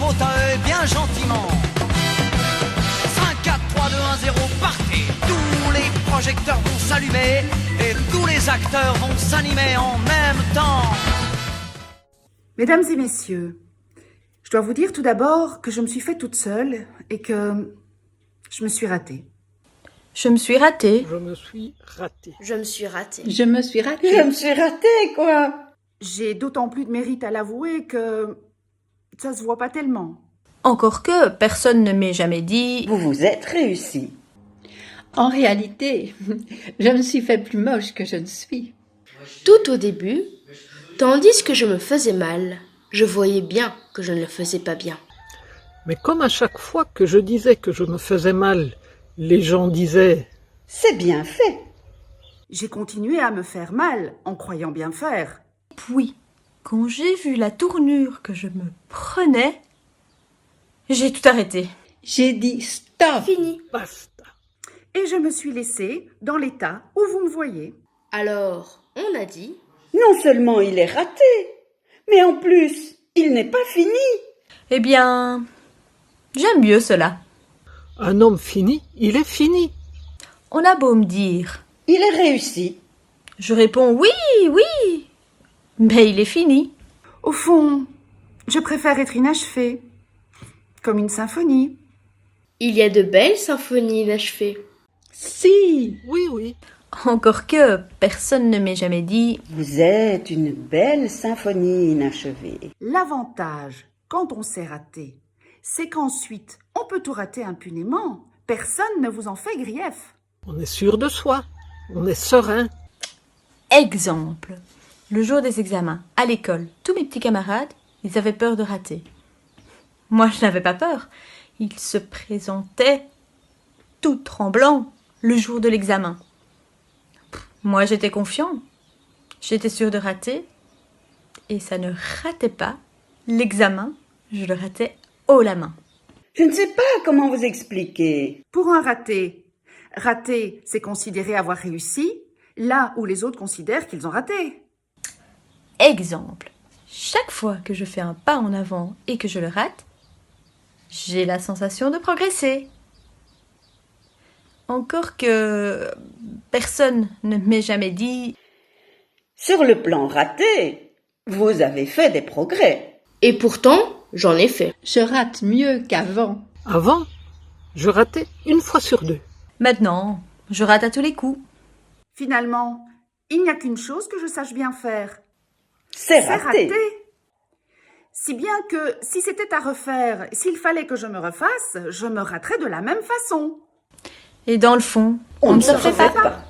fauteuil bien gentiment. 5, 4, 3, 2, 1, 0, partez. Tous les projecteurs vont s'allumer et tous les acteurs vont s'animer en même temps. Mesdames et messieurs, je dois vous dire tout d'abord que je me suis fait toute seule et que je me suis ratée. Je me suis ratée. Je me suis ratée. Je me suis ratée. Je me suis ratée. Je me suis ratée, quoi. J'ai d'autant plus de mérite à l'avouer que ça se voit pas tellement. Encore que personne ne m'ait jamais dit... Vous vous êtes réussi. En réalité, je me suis fait plus moche que je ne suis. Tout au début, tandis que je me faisais mal, je voyais bien que je ne le faisais pas bien. Mais comme à chaque fois que je disais que je me faisais mal, les gens disaient « C'est bien fait ». J'ai continué à me faire mal en croyant bien faire. Puis, quand j'ai vu la tournure que je me prenais, j'ai tout arrêté. J'ai dit stop. Fini. « Basta ». Et je me suis laissée dans l'état où vous me voyez. Alors, on a dit... Non seulement il est raté, mais en plus, il n'est pas fini. Eh bien, j'aime mieux cela. Un homme fini, il est fini. On a beau me dire... Il est réussi. Je réponds oui, oui, mais il est fini. Au fond, je préfère être inachevée, comme une symphonie. Il y a de belles symphonies inachevées. Si. Oui, oui. Encore que personne ne m'ait jamais dit... Vous êtes une belle symphonie inachevée. L'avantage, quand on s'est raté, c'est qu'ensuite, on peut tout rater impunément. Personne ne vous en fait grief. On est sûr de soi. On est serein. Exemple. Le jour des examens, à l'école, tous mes petits camarades, ils avaient peur de rater. Moi, je n'avais pas peur. Ils se présentaient tout tremblants le jour de l'examen. Moi, j'étais confiant. J'étais sûre de rater. Et ça ne ratait pas. L'examen, je le ratais haut la main. Je ne sais pas comment vous expliquer. Pour un raté, c'est considérer avoir réussi, là où les autres considèrent qu'ils ont raté. Exemple. Chaque fois que je fais un pas en avant et que je le rate, j'ai la sensation de progresser. Encore que personne ne m'ait jamais dit... Sur le plan raté, vous avez fait des progrès. Et pourtant, j'en ai fait. Je rate mieux qu'avant. Avant, je ratais 1 fois sur 2. Maintenant, je rate à tous les coups. Finalement, il n'y a qu'une chose que je sache bien faire. C'est raté. Si bien que, si c'était à refaire, s'il fallait que je me refasse, je me raterais de la même façon. Et dans le fond, On ne se refait pas.